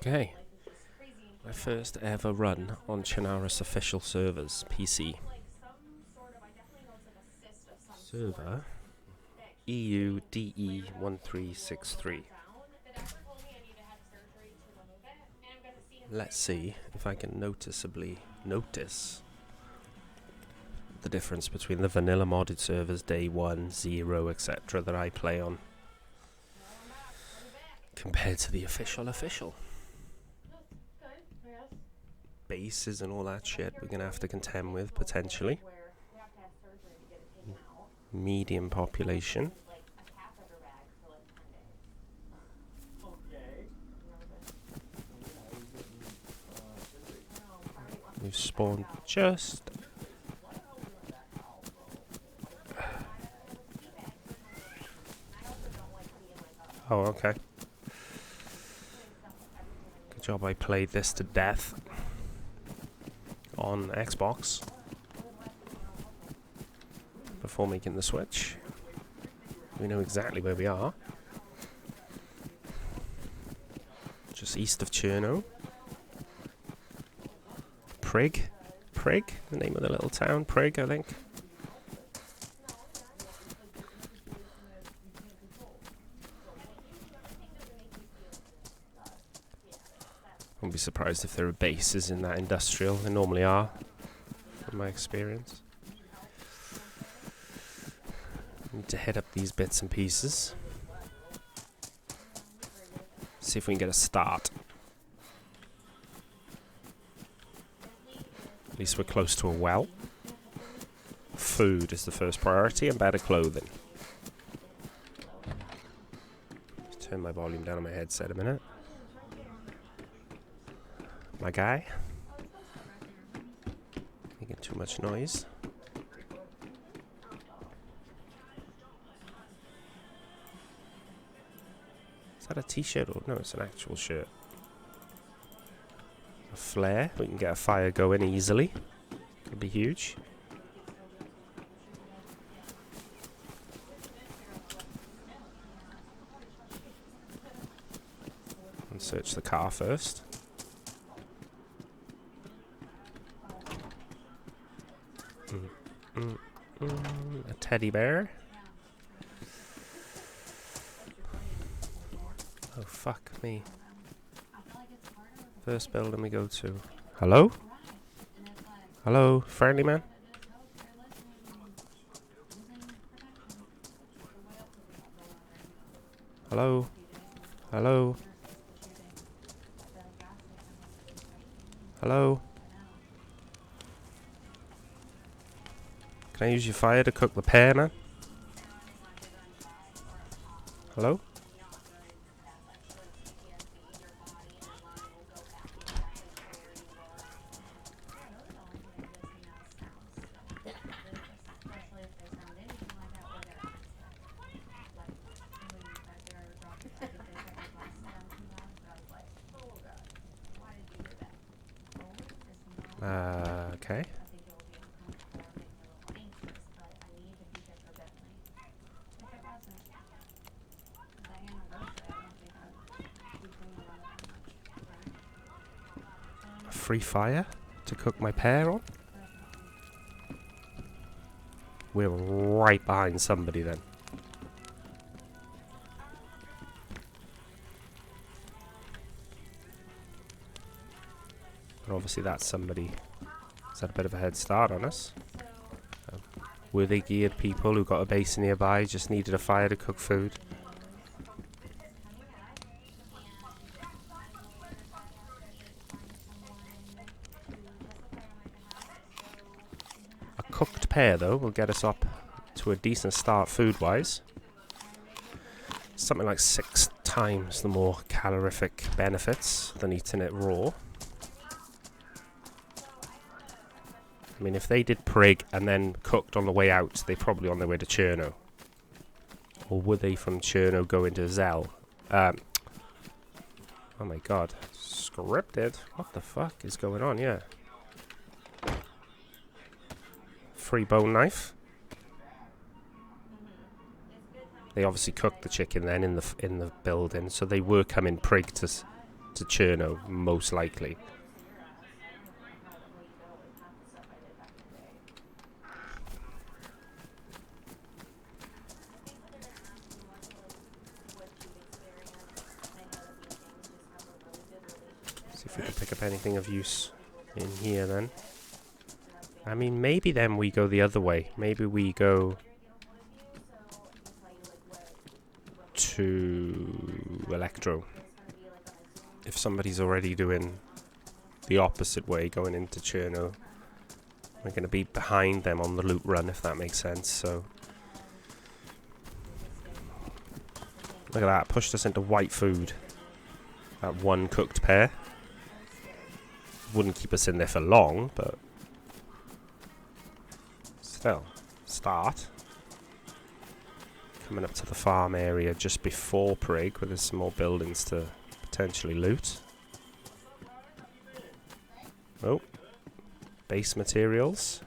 Okay, my first ever run on Chinaris official servers, PC. Server EU DE1363. Let's see if I can noticeably notice the difference between the vanilla modded servers, DayOne, Zero, etc. that I play on compared to the official. Bases and all that shit we're going to have to contend with, potentially. Medium population. We've spawned just... Oh, okay. Good job I played this to death on Xbox before making the switch. We know exactly where we are. Just east of Cherno. Prig, the name of the little town. Prig, I think. Wouldn't be surprised if there are bases in that industrial. There normally are, from my experience. Need to hit up these bits and pieces. See if we can get a start. At least we're close to a well. Food is the first priority and better clothing. Let's turn my volume down on my headset a minute. My guy. Making too much noise. Is that a t-shirt or no, it's an actual shirt. A flare, we can get a fire going easily. Could be huge. And search the car first. A teddy bear. Oh, fuck me. First building we go to. Hello? Hello, friendly man? Hello? Hello? Hello? Can I use your fire to cook the pear, man? Hello? Okay. Free fire to cook my pear on? We're right behind somebody then. And obviously that somebody has had a bit of a head start on us. Were they geared people who got a base nearby, just needed a fire to cook food? A cooked pear though will get us up to a decent start food-wise. Something like 6 times the more calorific benefits than eating it raw. I mean, if they did Prig and then cooked on the way out, they're probably on their way to Cherno. Or were they from Cherno going to Zell? Oh my god. Scripted? What the fuck is going on? Yeah. Free bone knife. They obviously cooked the chicken then in the building, so they were coming Prig to Cherno, most likely. See if we can pick up anything of use in here then. I mean, maybe then we go the other way. Maybe we go to Electro. If somebody's already doing the opposite way, going into Cherno, we're going to be behind them on the loot run, if that makes sense. So look at that, pushed us into white food. That one cooked pair. Wouldn't keep us in there for long, but still, start. Coming up to the farm area just before Prig, where there's some more buildings to potentially loot. Oh, base materials.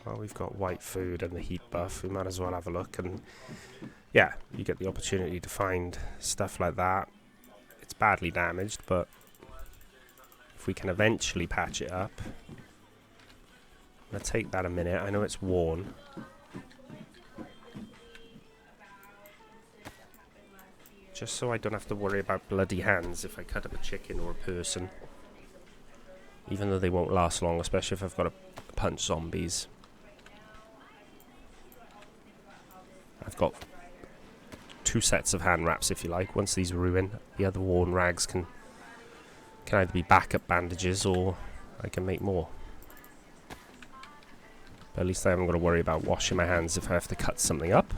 Well, we've got white food and the heat buff. We might as well have a look. And yeah, you get the opportunity to find stuff like that. It's badly damaged, but if we can eventually patch it up. I'm going to take that a minute. I know it's worn. Just so I don't have to worry about bloody hands if I cut up a chicken or a person. Even though they won't last long, especially if I've got to punch zombies. I've got 2 sets of hand wraps, if you like. Once these ruin, the other worn rags can either be backup bandages or I can make more. But at least I haven't got to worry about washing my hands if I have to cut something up.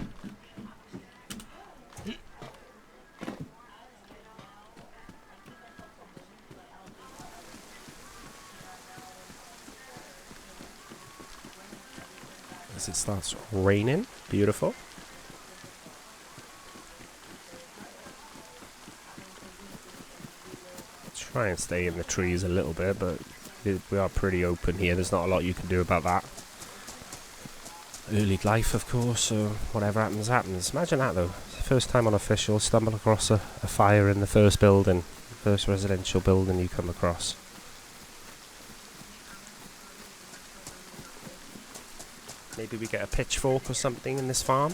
As it starts raining, beautiful. Try and stay in the trees a little bit, but we are pretty open here. There's not a lot you can do about that. Early life, of course, so whatever happens, happens. Imagine that, though. First time on official, stumble across a fire in the first building, first residential building you come across. Maybe we get a pitchfork or something in this farm.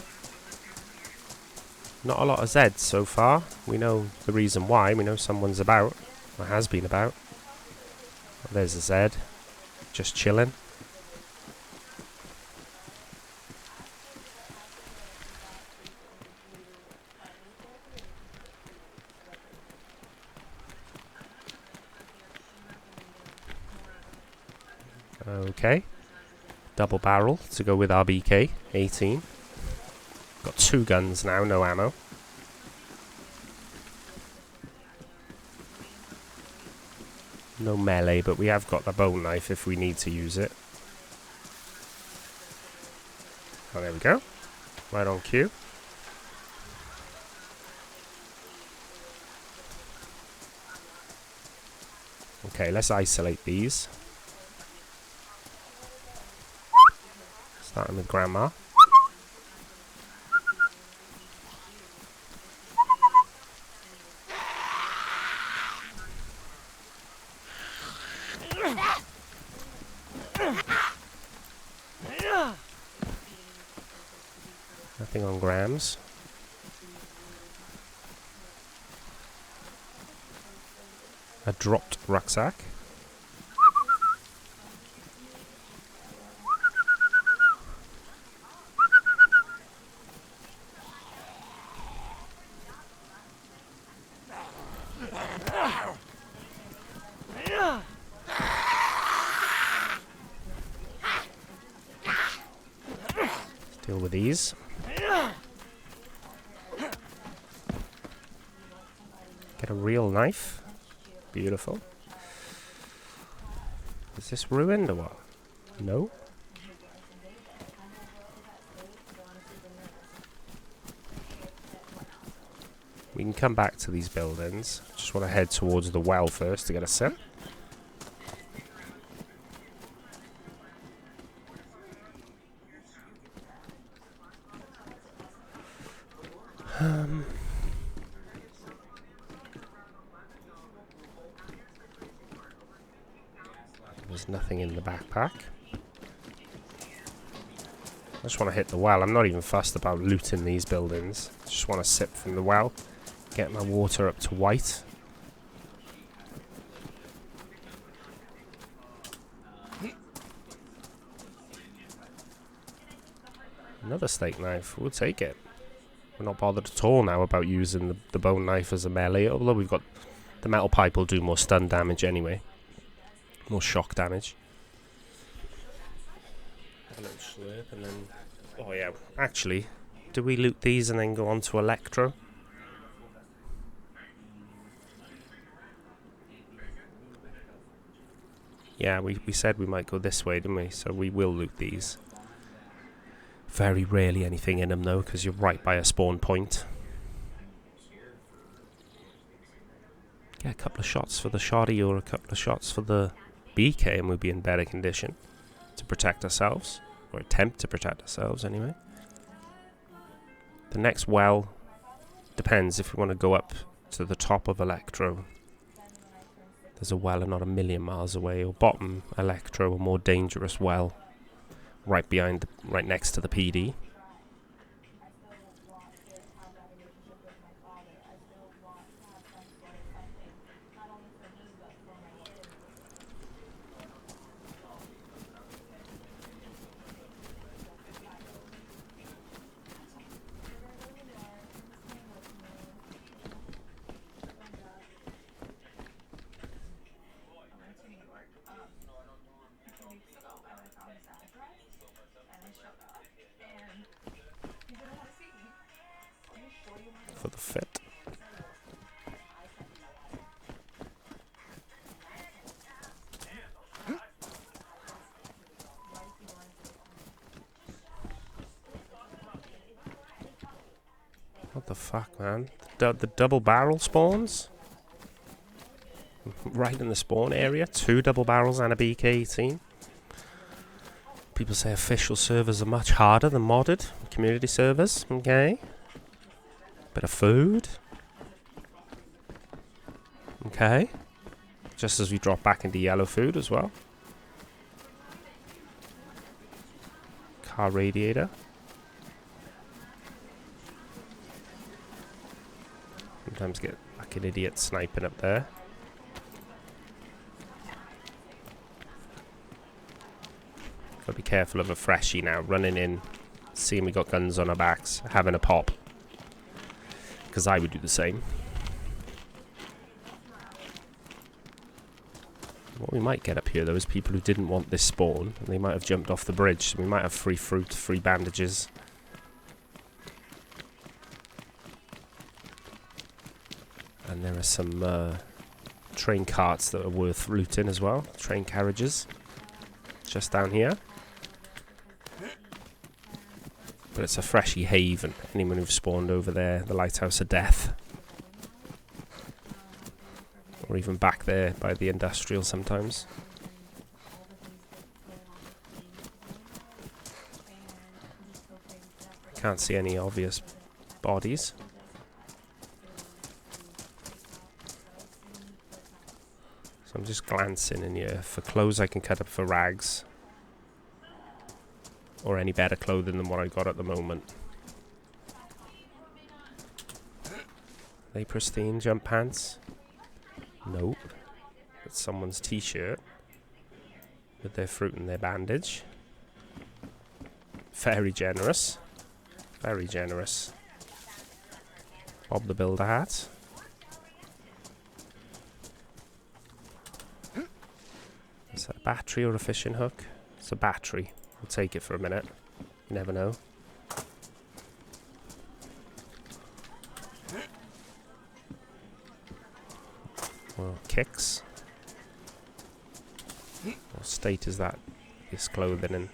Not a lot of Zeds so far. We know the reason why. We know someone's about. Or has been about. Oh, there's a Zed. Just chilling. Okay. Double barrel to go with our BK. 18. Got 2 guns now, no ammo. No melee, but we have got the bone knife if we need to use it. Oh, there we go. Right on cue. Okay, let's isolate these. Starting with Grandma. Nothing on Grams. A dropped rucksack. Deal with these. Get a real knife. Beautiful. Is this ruined or what? No. We can come back to these buildings. Just want to head towards the well first to get a sip. There's nothing in the backpack. I just want to hit the well. I'm not even fussed about looting these buildings. I just want to sip from the well. Get my water up to white. Another steak knife. We'll take it. We're not bothered at all now about using the bone knife as a melee. Although we've got... The metal pipe will do more stun damage anyway. More shock damage. A little slurp and then... Oh yeah, actually, do we loot these and then go on to Electro? Yeah, we said we might go this way, didn't we? So we will loot these. Very rarely anything in them though, because you're right by a spawn point. Get a couple of shots for the shoddy or a couple of shots for the BK and we'll be in better condition to protect ourselves. Or attempt to protect ourselves anyway. The next well depends if we want to go up to the top of Electro. There's a well not a million miles away, or bottom Electro, a more dangerous well right next to the PD. For the fit. What the fuck, man? The double barrel spawns? Right in the spawn area. 2 double barrels and a BK-18. People say official servers are much harder than modded community servers. Okay. Bit of food. Okay. Just as we drop back into yellow food as well. Car radiator. Sometimes get like an idiot sniping up there. Gotta be careful of a freshie now. Running in, seeing we got guns on our backs, having a pop. Because I would do the same. What we might get up here though is people who didn't want this spawn, and they might have jumped off the bridge, so we might have free fruit, free bandages. And there are some train carts that are worth looting as well, train carriages, just down here. But it's a freshie haven. Anyone who's spawned over there, the Lighthouse of Death. Or even back there by the industrial sometimes. Can't see any obvious bodies. So I'm just glancing in here for clothes I can cut up for rags. Or any better clothing than what I got at the moment. Are they pristine jump pants? Nope. It's someone's t-shirt with their fruit and their bandage. Very generous. Very generous. Bob the Builder hat. Is that a battery or a fishing hook? It's a battery. We'll take it for a minute. You never know. Well, kicks. What state is that? This clothing in?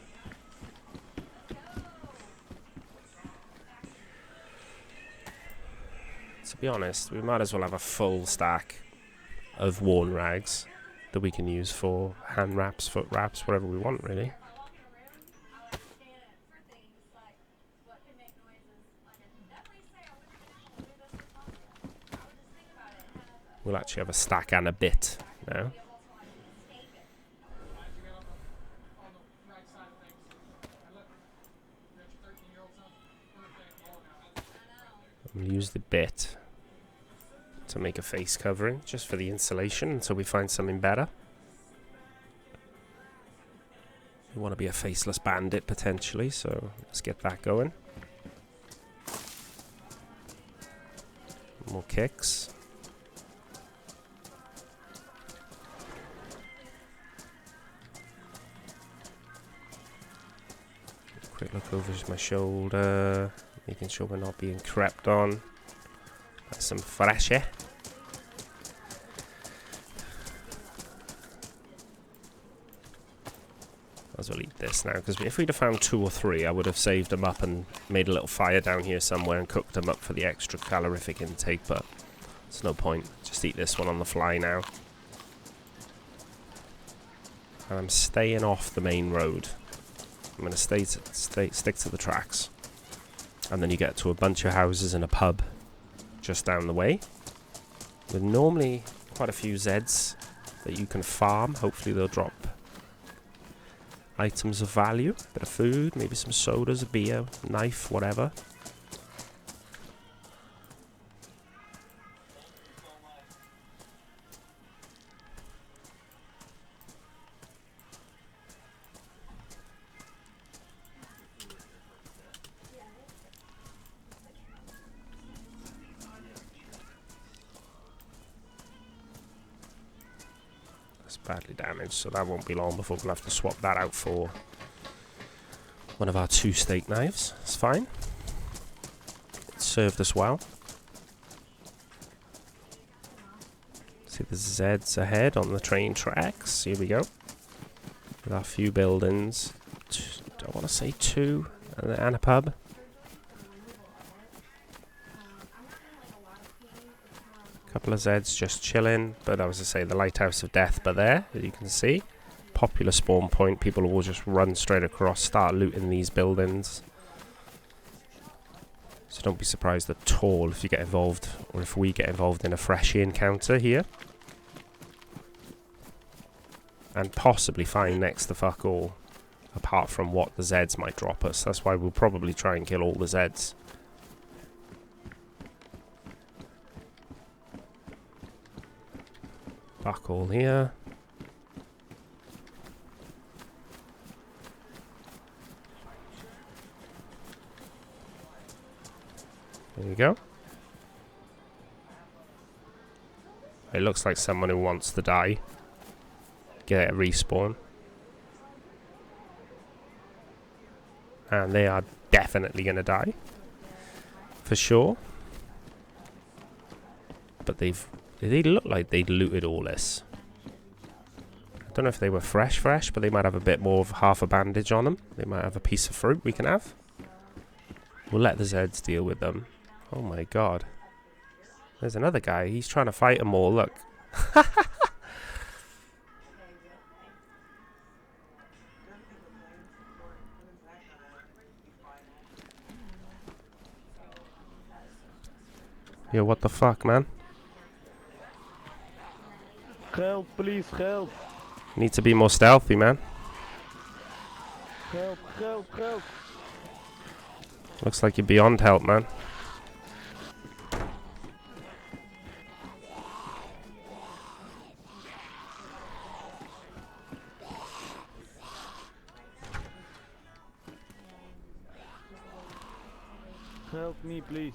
To be honest, we might as well have a full stack of worn rags that we can use for hand wraps, foot wraps, whatever we want, really. We'll actually have a stack and a bit now. use the bit to make a face covering, just for the insulation until we find something better. We want to be a faceless bandit potentially, so let's get that going. More kicks. Quick look over my shoulder, making sure we're not being crept on. That's some fresh air. Might as well eat this now, because if we'd have found 2 or 3, I would have saved them up and made a little fire down here somewhere and cooked them up for the extra calorific intake, but it's no point. Just eat this one on the fly now. And I'm staying off the main road. I'm going to stick to the tracks. And then you get to a bunch of houses and a pub just down the way. With normally quite a few Zeds that you can farm. Hopefully they'll drop items of value. A bit of food, maybe some sodas, a beer, knife, whatever. Badly damaged, so that won't be long before we'll have to swap that out for one of our 2 steak knives. It's fine. It served us well. See the Zeds ahead on the train tracks. Here we go. With our few buildings. I want to say 2 and a pub. Couple of Zeds just chilling, but as I say, the Lighthouse of Death, but there, as you can see, popular spawn point. People will just run straight across, start looting these buildings. So don't be surprised at all if you get involved, or if we get involved in a freshie encounter here. And possibly find next to fuck all, apart from what the Zeds might drop us. That's why we'll probably try and kill all the Zeds. Back all here. There you go. It looks like someone who wants to die. Get a respawn. And they are definitely going to die. For sure. But they look like they'd looted all this. I don't know if they were fresh, but they might have a bit more of half a bandage on them. They might have a piece of fruit we can have. We'll let the Zeds deal with them. Oh my god. There's another guy. He's trying to fight them all. Look. Yo, what the fuck, man? Help, please, help. Need to be more stealthy, man. Help, help, help. Looks like you're beyond help, man. Help me, please.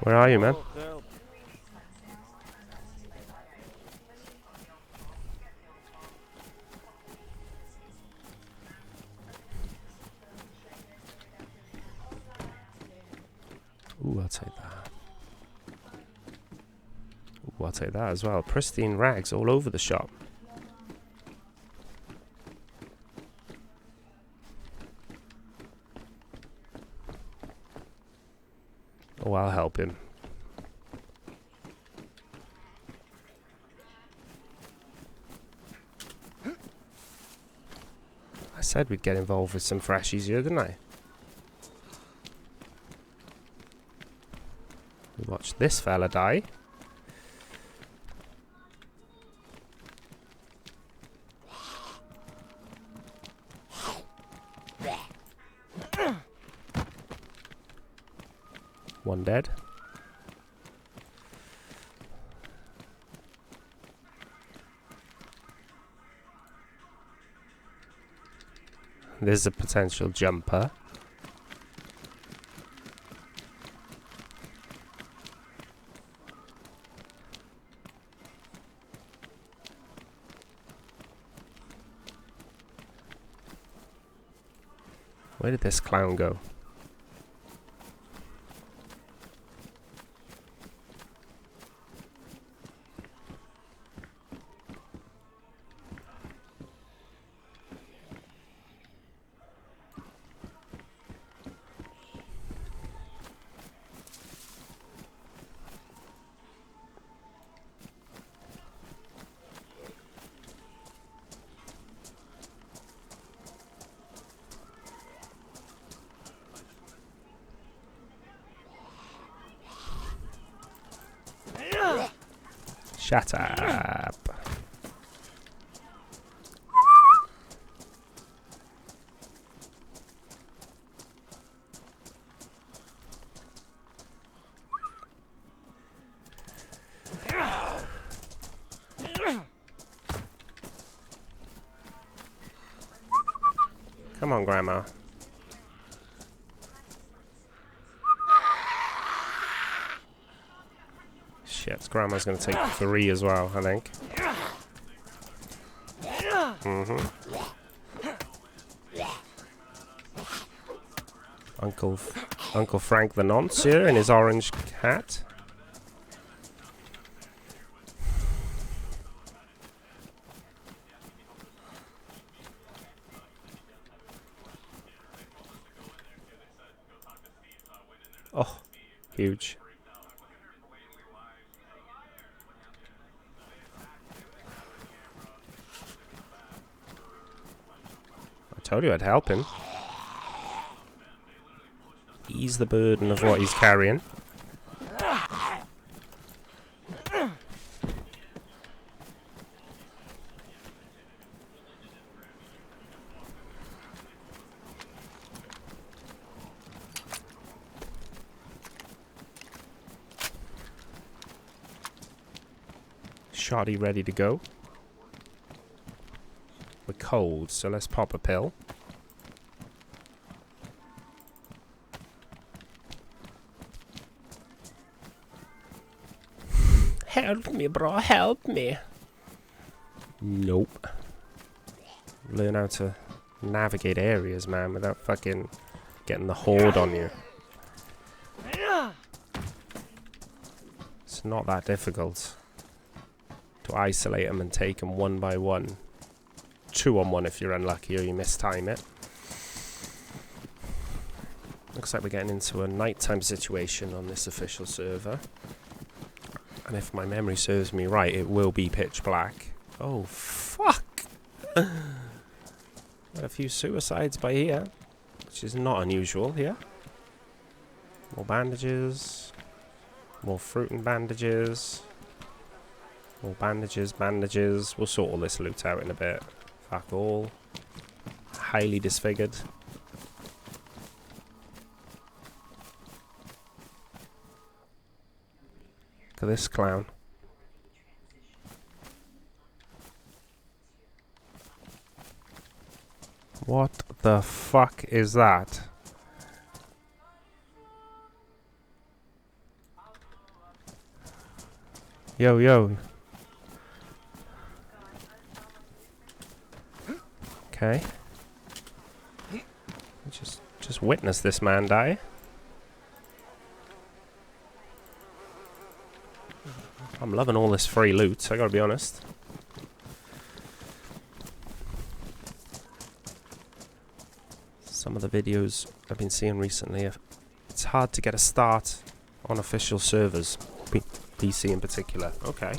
Where are you, man? Oh, help. Ooh, I'll take that. Ooh, I'll take that as well. Pristine rags all over the shop. Oh, I'll help him. I said we'd get involved with some freshies here, didn't I? We watched this fella die. One dead. There's a potential jumper. Where did this clown go? Shut up. Come on, Grandma. Shit, Grandma's gonna take 3 as well, I think. Uncle Frank the nonce here in his orange hat. Oh, huge. I told you I'd help him. Ease the burden of what he's carrying. Shoddy ready to go. We're cold, so let's pop a pill. Help me, bro, help me. Nope. Learn how to navigate areas, man, without fucking getting the horde on you. It's not that difficult to isolate them and take them one by one. 2 on 1 if you're unlucky or you mistime it. Looks like we're getting into a nighttime situation on this official server. And if my memory serves me right, it will be pitch black. Oh, fuck! Got a few suicides by here, which is not unusual here. More bandages. More fruit and bandages. More bandages. We'll sort all this loot out in a bit. Fuck all. Highly disfigured. Look at this clown. What the fuck is that? Yo, yo. Okay. Just witness this man die. I'm loving all this free loot, I gotta be honest. Some of the videos I've been seeing recently, it's hard to get a start on official servers, PC in particular. Okay.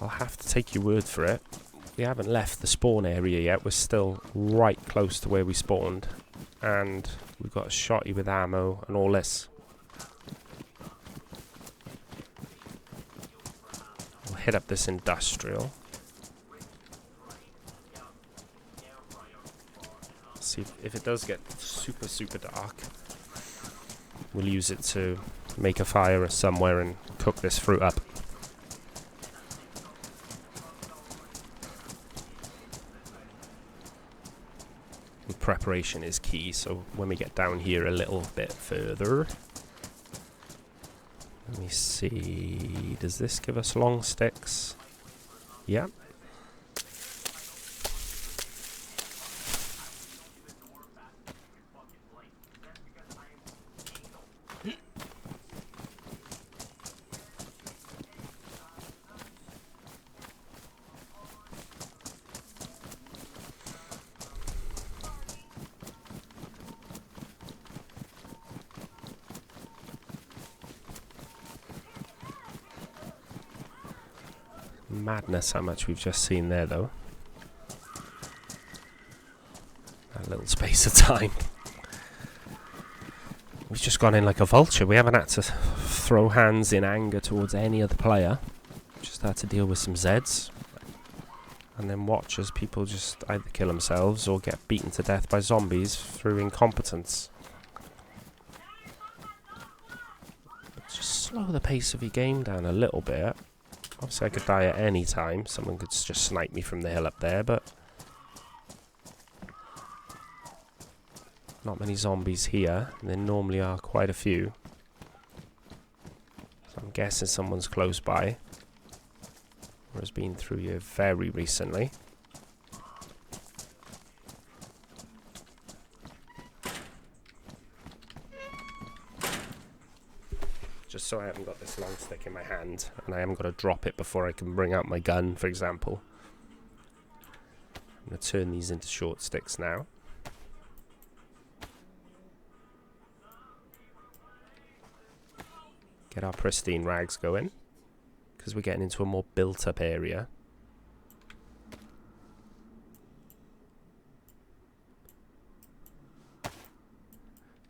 I'll have to take your word for it. We haven't left the spawn area yet, we're still right close to where we spawned. And we've got a shotty with ammo and all this. We'll hit up this industrial. See if it does get super dark, we'll use it to make a fire somewhere and cook this fruit up. preparation is key. So when we get down here a little bit further, let me see, does this give us long sticks? Yeah. Madness how much we've just seen there, though. That little space of time. We've just gone in like a vulture. We haven't had to throw hands in anger towards any other player. Just had to deal with some Zeds. And then watch as people just either kill themselves or get beaten to death by zombies through incompetence. Just slow the pace of your game down a little bit. Obviously I could die at any time. Someone could just snipe me from the hill up there, but not many zombies here. And there normally are quite a few. So I'm guessing someone's close by, or has been through here very recently. Just so I haven't got this long stick in my hand, and I haven't got to drop it before I can bring out my gun, for example. I'm going to turn these into short sticks now. Get our pristine rags going, because we're getting into a more built-up area.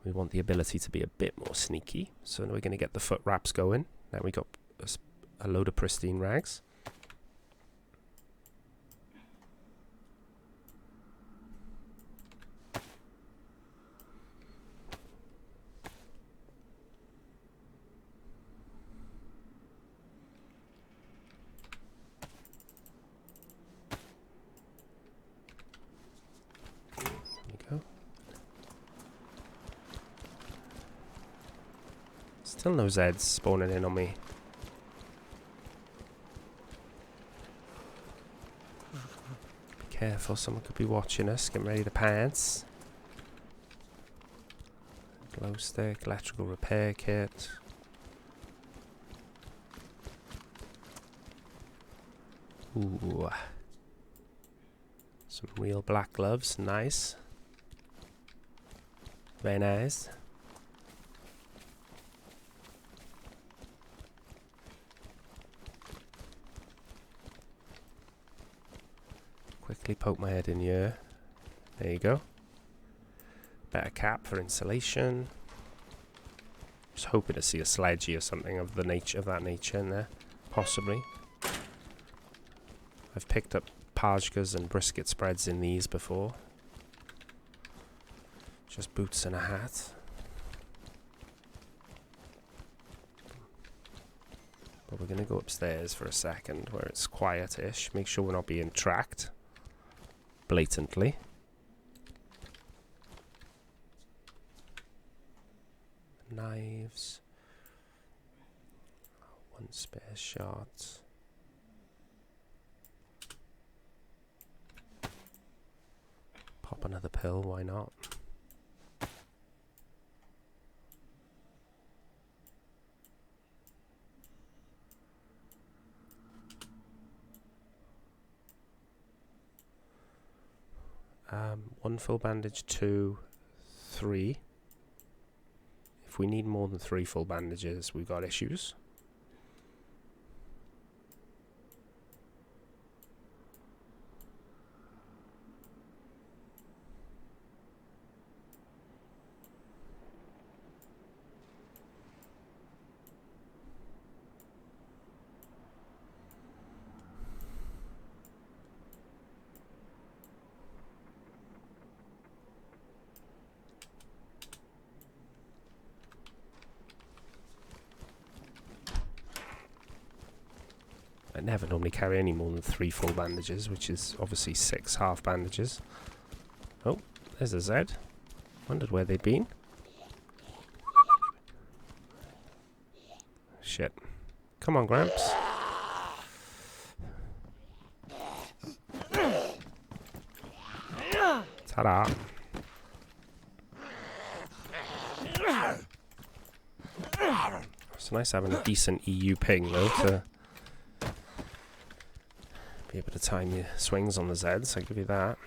We want the ability to be a bit more sneaky, so we're going to get the foot wraps going. Now we got a load of pristine rags. Still no Zeds spawning in on me. Be careful, someone could be watching us. Getting ready to pants. Glow stick, electrical repair kit. Ooh. Some real black gloves, nice. Very nice. Quickly poke my head in here. There you go. Better cap for insulation. Just hoping to see a sledgy or something of the nature of that nature in there, possibly. I've picked up pajkas and brisket spreads in these before. Just boots and a hat. But we're gonna go upstairs for a second where it's quietish. Make sure we're not being tracked blatantly. Knives. One spare shot. Pop another pill, why not? One full bandage, 2, 3. If we need more than 3 full bandages, we've got issues. I never normally carry any more than 3 full bandages, which is obviously 6 half bandages. Oh, There's a Z. Wondered where they'd been. Shit. Come on, Gramps. Ta-da. It's nice having a decent EU ping, though, to be able to time your swings on the Zs. I'll give you that.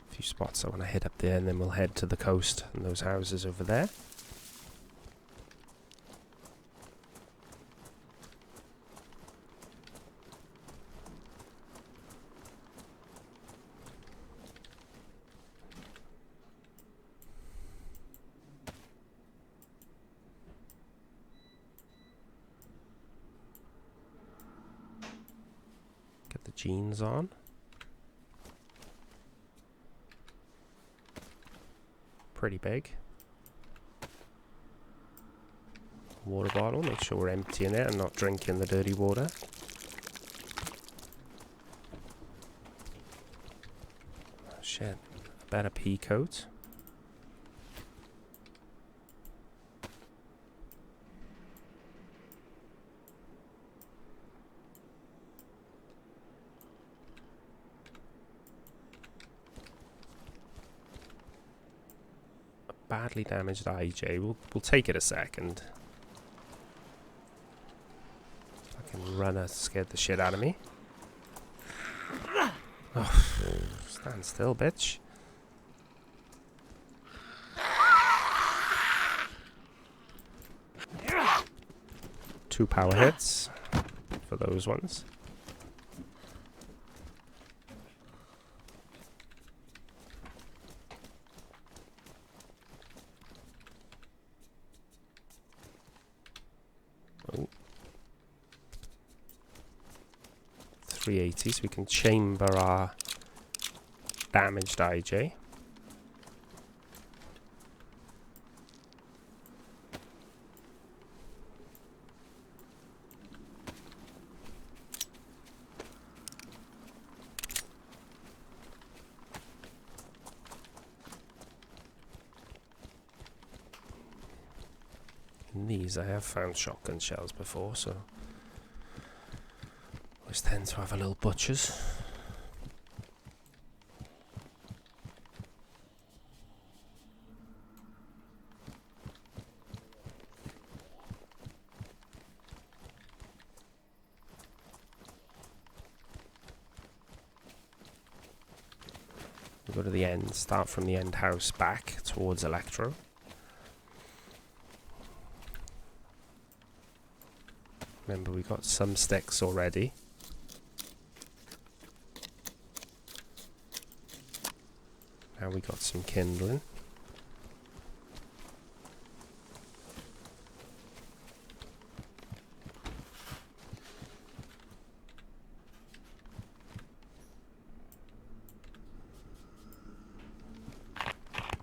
A few spots I want to hit up there, and then we'll head to the coast and those houses over there. Get the jeans on. Pretty big. Water bottle, make sure we're emptying it and not drinking the dirty water. Oh, shit, a better pea coat. Badly damaged IJ. We'll take it a second. Fucking runner scared the shit out of me. Oh, stand still, bitch. Two power hits for those ones. Oh. 380, so we can chamber our damaged IJ. In these I have found shotgun shells before, so always tend to have a little butchers. We'll go to the end, start from the end house back towards Electro. Remember, we got some sticks already. Now we got some kindling.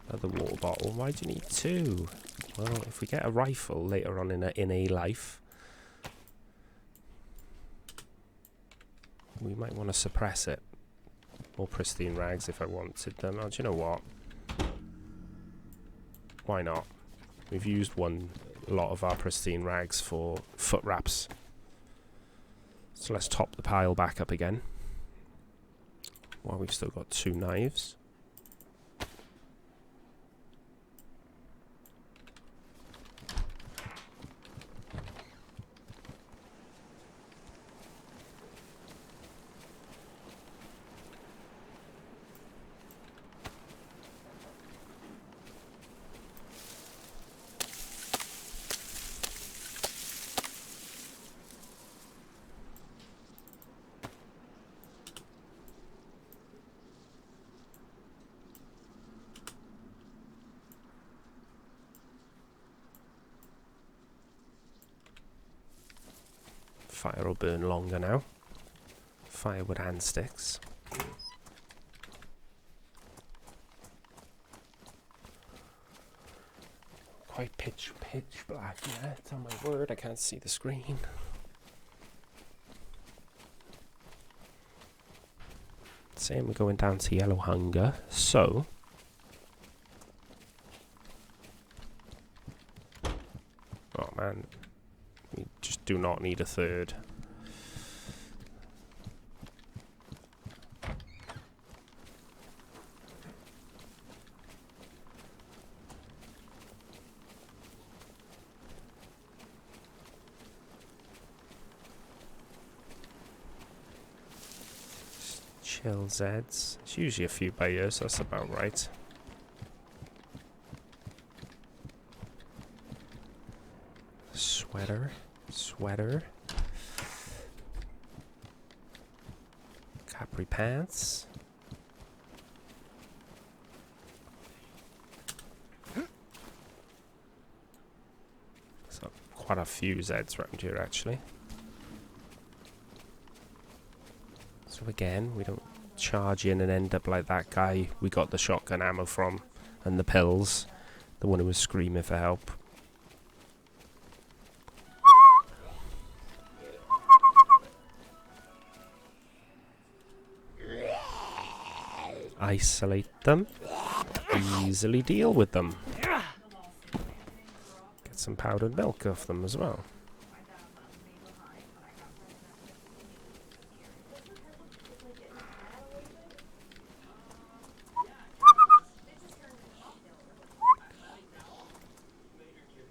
Another water bottle. Why do you need two? Well, if we get a rifle later on in a life, we might want to suppress it. More pristine rags if I wanted them. Oh, do you know what? Why not? We've used a lot of our pristine rags for foot wraps. So let's top the pile back up again. While we've still got two knives. Fire will burn longer now. Firewood and sticks. quite pitch black yet. Oh my word, I can't see the screen. Saying we're going down to yellow hunger, so oh man, we just do not need a third. Chill Zeds. It's usually a few by year, so that's about right. Sweater. Capri pants. So quite a few Zeds around here actually. So again, we don't charge in and end up like that guy we got the shotgun ammo from and the pills, the one who was screaming for help. Isolate them, easily deal with them. Get some powdered milk off them as well.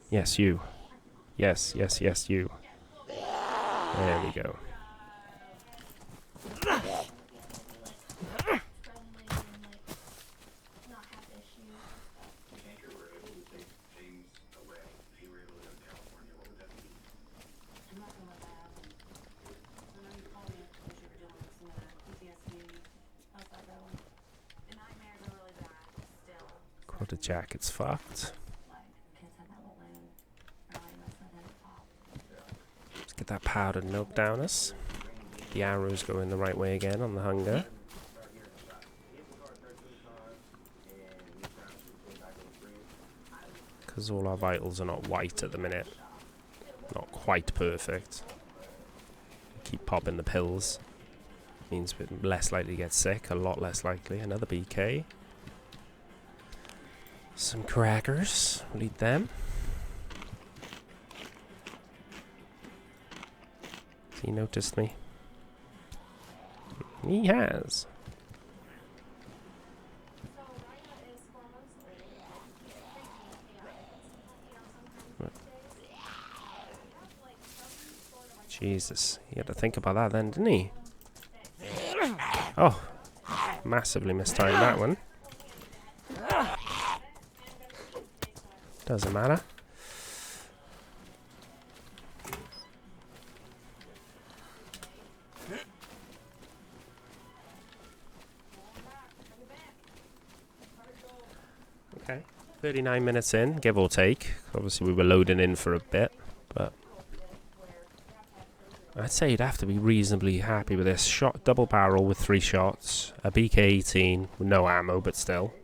Yes, you. Yes, you. There we go. Quarter jacket's fucked. Let's get that powdered milk down us. Get the arrows going the right way again on the hunger. Because all our vitals are not white at the minute. Not quite perfect. Keep popping the pills. Means we're less likely to get sick, a lot less likely. Another BK. Some crackers. We'll eat them. Has he noticed me? He has. Jesus, he had to think about that then, didn't he? Oh, massively mistimed that one. Doesn't matter. Okay, 39 minutes in, give or take. Obviously we were loading in for a bit, but I'd say you'd have to be reasonably happy with this. Shot double barrel with 3 shots, a BK-18 with no ammo, but still.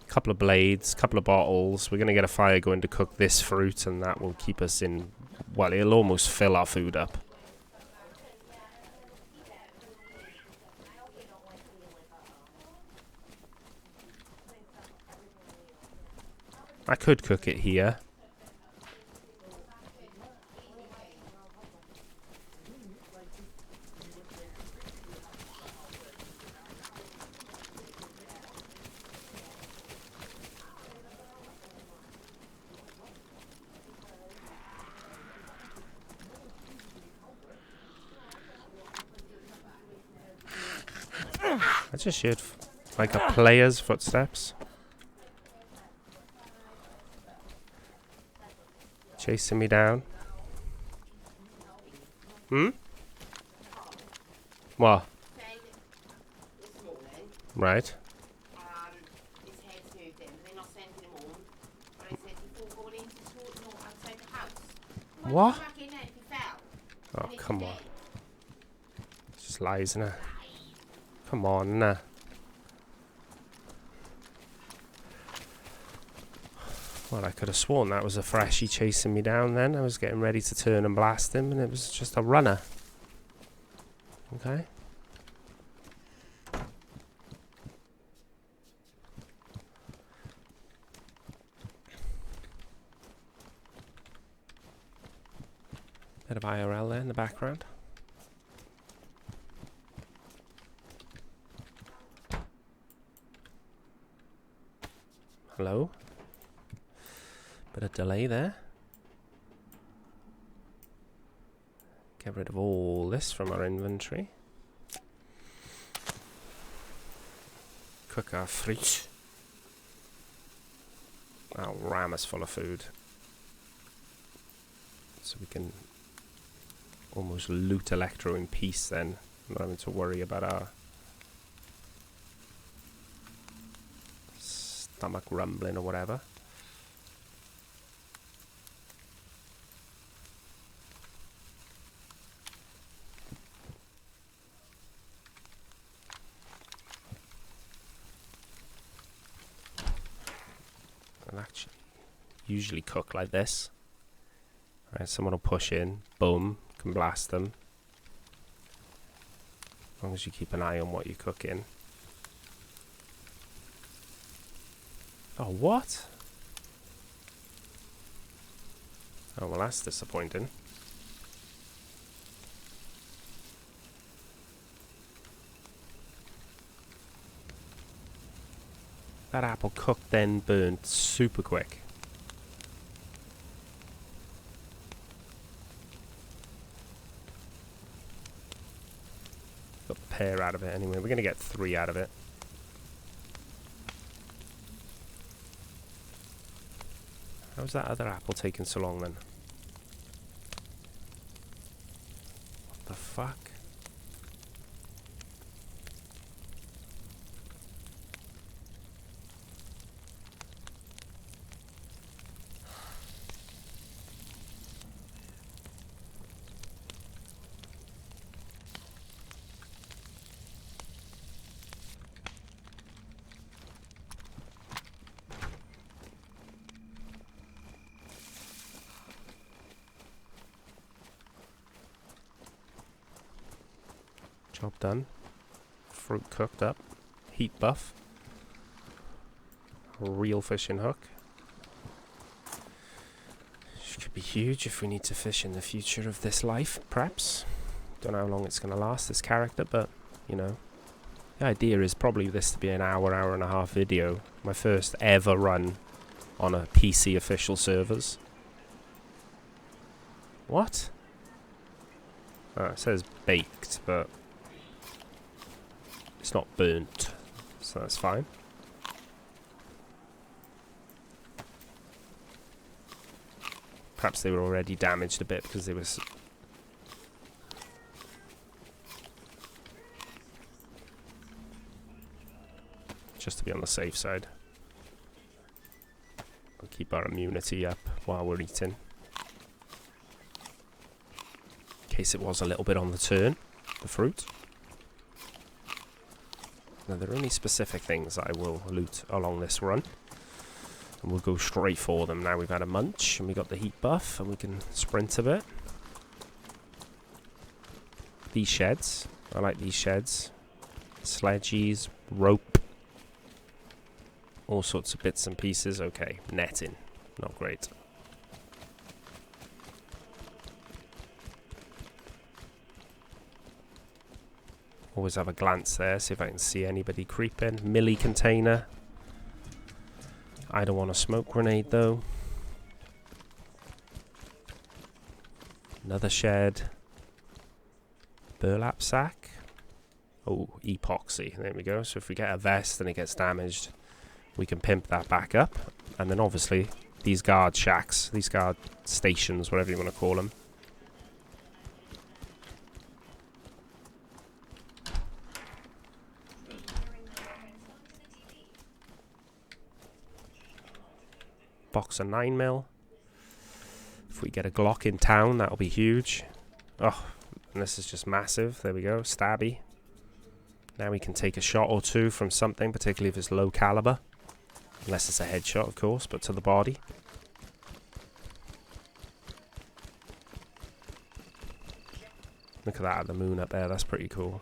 Couple of blades, couple of bottles. We're going to get a fire going to cook this fruit, and that will keep us in, well, it'll almost fill our food up. I could cook it here. I just heard like a player's footsteps. Chasing me down. Hmm? What? Right. What? Oh, come on. It's just lies, isn't it? Come on, nah. Well, I could have sworn that was a freshie chasing me down then. I was getting ready to turn and blast him, and it was just a runner. Okay. Bit of IRL there in the background. Hello? Bit of delay there. Get rid of all this from our inventory. Cook our fruit. I'll ram us full of food. So we can almost loot Electro in peace then. Not having to worry about our stomach rumbling or whatever. I'll actually usually cook like this. Right, someone will push in, boom, can blast them. As long as you keep an eye on what you're cooking. Oh, what? Oh, well, that's disappointing. That apple cooked then burnt super quick. Got a pear out of it anyway. We're going to get 3 out of it. How's that other apple taking so long then? What the fuck? Job done. Fruit cooked up. Heat buff. Real fishing hook. Which could be huge if we need to fish in the future of this life, perhaps. Don't know how long it's going to last, this character, but, you know. The idea is probably this to be an hour, hour and a half video. My first ever run on a PC official servers. What? Oh, it says baked, but it's not burnt, so that's fine. Perhaps they were already damaged a bit because they were just to be on the safe side. We'll keep our immunity up while we're eating. In case it was a little bit on the turn, the fruit. Now, there are only specific things I will loot along this run. And we'll go straight for them. Now we've had a munch and we got the heat buff and we can sprint a bit. These sheds. I like these sheds. Sledges, rope. All sorts of bits and pieces. Okay, netting. Not great. Always have a glance there, see if I can see anybody creeping. Millie container. I don't want a smoke grenade though. Another shed. Burlap sack. Oh, epoxy. There we go. So if we get a vest and it gets damaged, we can pimp that back up. And then obviously these guard shacks, these guard stations, whatever you want to call them. Box of 9mm. If we get a Glock in town, that'll be huge. Oh, and this is just massive. There we go, stabby. Now we can take a shot or two from something, particularly if it's low caliber. Unless it's a headshot, of course, but to the body. Look at that at the moon up there, that's pretty cool.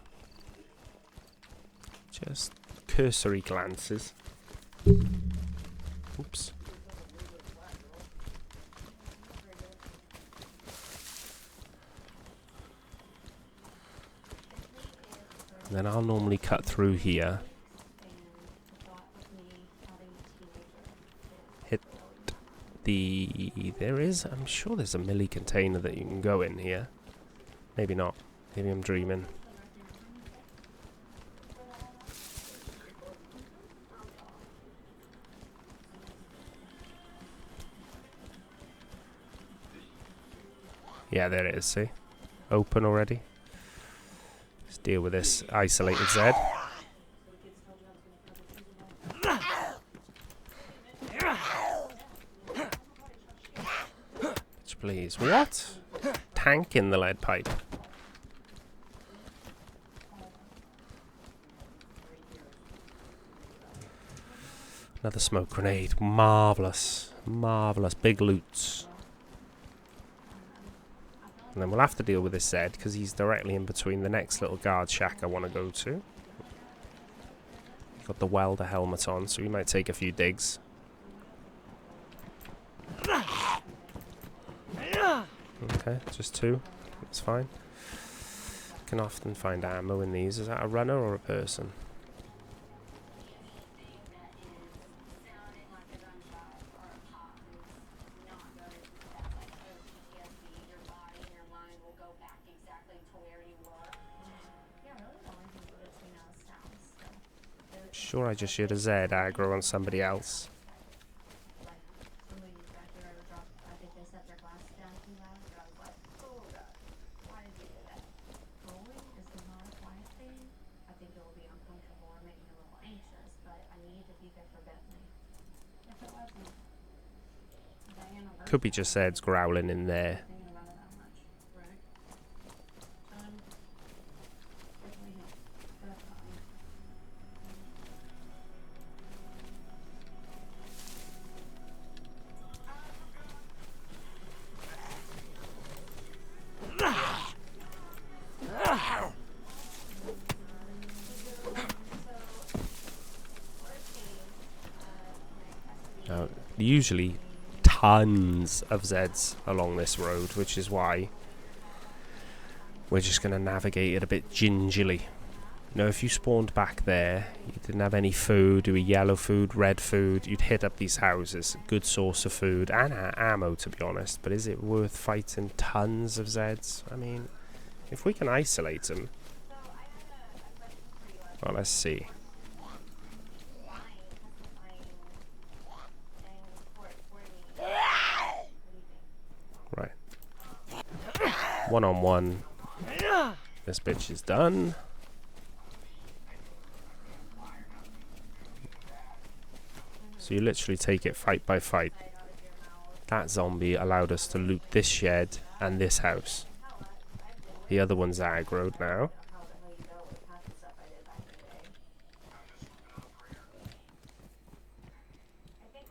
Just cursory glances. Oops. And then I'll normally cut through here. Hit the... There is... I'm sure there's a milli container that you can go in here. Maybe not. Maybe I'm dreaming. Yeah, there it is, see? Open already. Let's deal with this isolated Z. Please. What? Tank in the lead pipe. Another smoke grenade. Marvellous. Marvellous. Big loots. And then we'll have to deal with this Z because he's directly in between the next little guard shack I want to go to. Got the welder helmet on, so we might take a few digs. Okay, just two. That's fine. Can often find ammo in these. Is that a runner or a person? Sure, I just shoot a Z aggro on somebody else. Could be just Zeds growling in there. Now, usually tons of Zeds along this road, which is why we're just going to navigate it a bit gingerly. You know, if you spawned back there, you didn't have any food, or yellow food, red food, you'd hit up these houses. Good source of food and ammo, to be honest. But is it worth fighting tons of Zeds? I mean, if we can isolate them. Well, let's see. Right. One-on-one. This bitch is done. So you literally take it fight by fight. That zombie allowed us to loot this shed and this house. The other one's aggroed now.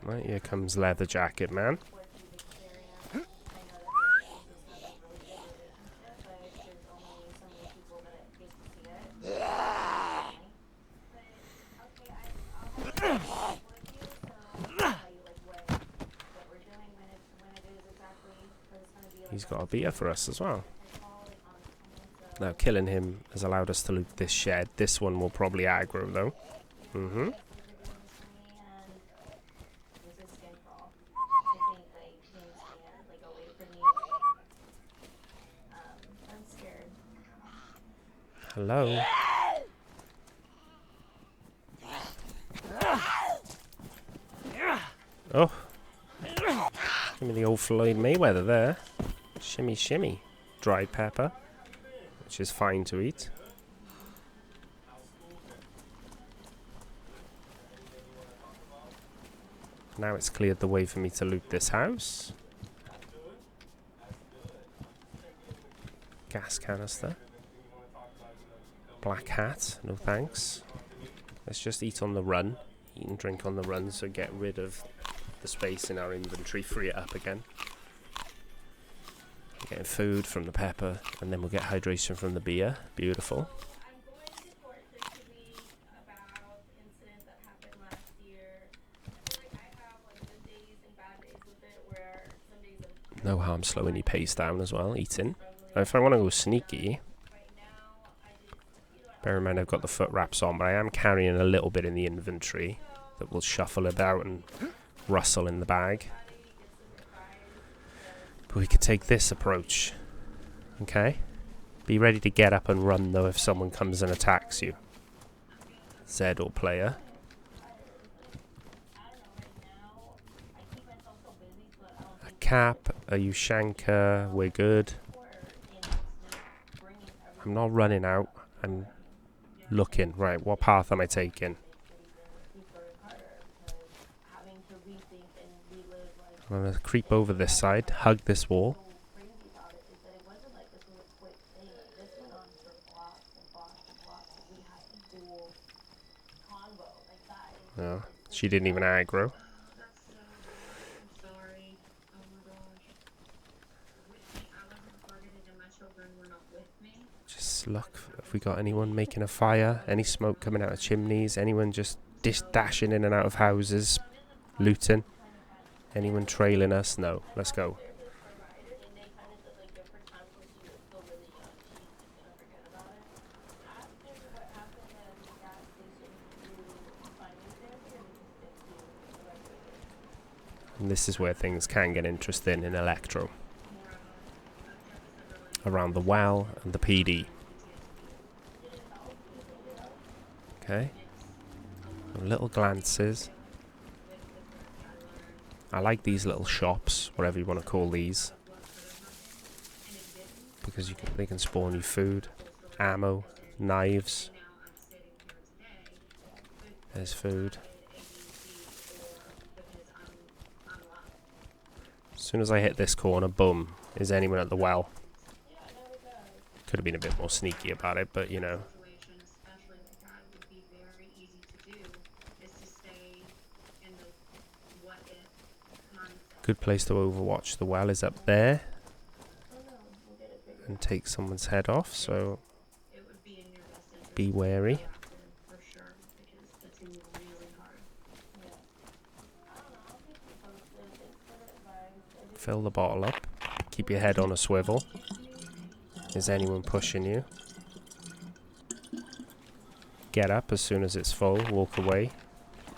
Right, here comes Leather Jacket Man. He's got a beer for us as well. Now, killing him has allowed us to loot this shed. This one will probably aggro, though. Mm-hmm. Hello? Oh. Give me the old Floyd Mayweather there. Shimmy, shimmy. Dried pepper, which is fine to eat. Now it's cleared the way for me to loot this house. Gas canister. Black hat, no thanks. Let's just eat on the run. eat and drink on the run, so get rid of the space in our inventory, free it up again. Getting food from the pepper, and then we'll get hydration from the beer. Beautiful. No harm slowing your pace down as well, eating. Now if I want to go sneaky, bear in mind I've got the foot wraps on, but I am carrying a little bit in the inventory that will shuffle about and rustle in the bag. But we could take this approach. Okay? Be ready to get up and run though if someone comes and attacks you. Z or player. A cap, a Ushanka, we're good. I'm not running out, I'm looking. Right, what path am I taking? I'm going to creep over this side, hug this wall. No, she didn't even aggro. Just look if we got anyone making a fire, any smoke coming out of chimneys, anyone just dashing in and out of houses, looting. Anyone trailing us? No. Let's go. And this is where things can get interesting in Electro. Around the well and the PD. Okay. Little glances. I like these little shops, whatever you want to call these, because they can spawn you food, ammo, knives. There's food. As soon as I hit this corner, boom, is anyone at the well? Could have been a bit more sneaky about it, but you know. Good place to overwatch the well is up there and take someone's head off, so be wary. Fill the bottle up, keep your head on a swivel. Is anyone pushing you? Get up as soon as it's full, walk away,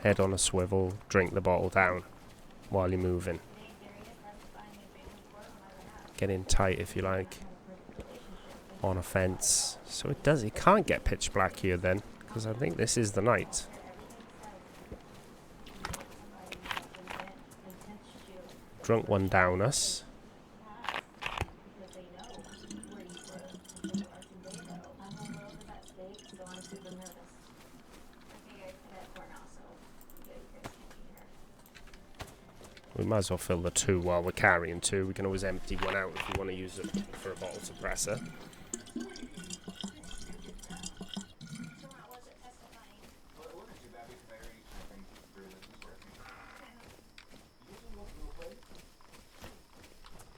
head on a swivel, drink the bottle down while you're moving. Get in tight if you like. On a fence. So it can't get pitch black here then, because I think this is the night. Drunk one down us. We might as well fill the 2 while we're carrying 2. We can always empty one out if we want to use it for a bottle suppressor.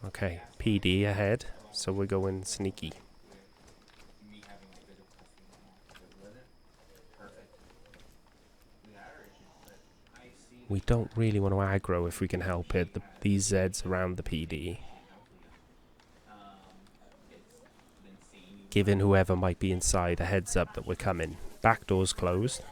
Okay, PD ahead, so we're going sneaky. We don't really want to aggro if we can help it. These Zeds around the PD. Giving whoever might be inside a heads up that we're coming. Back door's closed.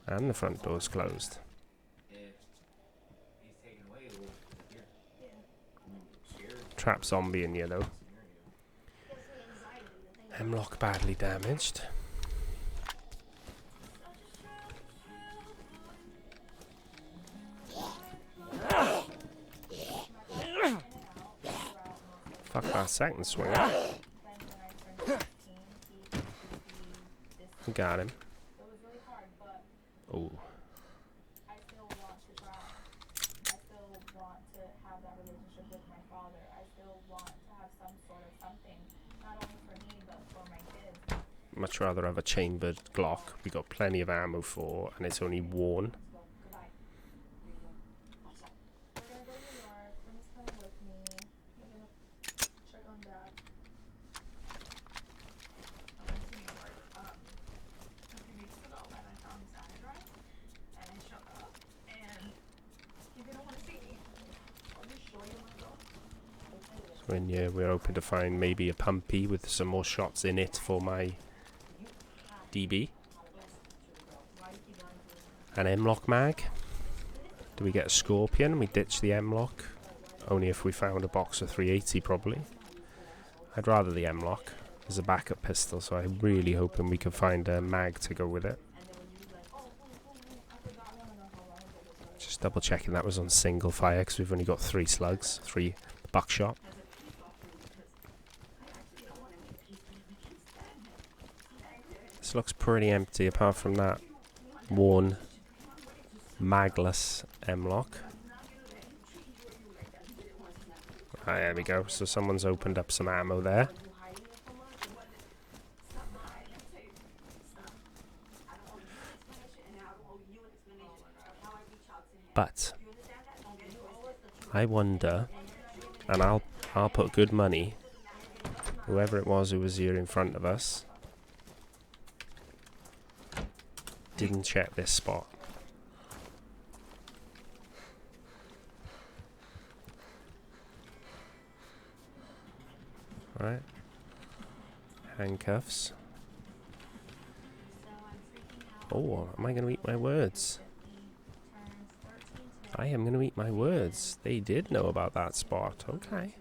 And the front door's closed. Trap zombie in yellow. Hemlock badly damaged. Fuck that second swinger. We got him. Oh. Much rather have a chambered Glock. We got plenty of ammo for, and it's only worn. So in here we're hoping to find maybe a pumpy with some more shots in it for my DB. An M-lock mag. Do we get a Scorpion? We ditch the M-lock. Only if we found a box of 380 probably. I'd rather the M-lock as a backup pistol, so I'm really hoping we can find a mag to go with it. Just double checking that was on single fire because we've only got 3 slugs, 3 buckshot. This looks pretty empty apart from that worn magless M-lock. Ah, there we go. So someone's opened up some ammo there. But I wonder, and I'll put good money, whoever it was who was here in front of us didn't check this spot. Right. Handcuffs. Oh, am I going to eat my words? I am going to eat my words. They did know about that spot. Okay.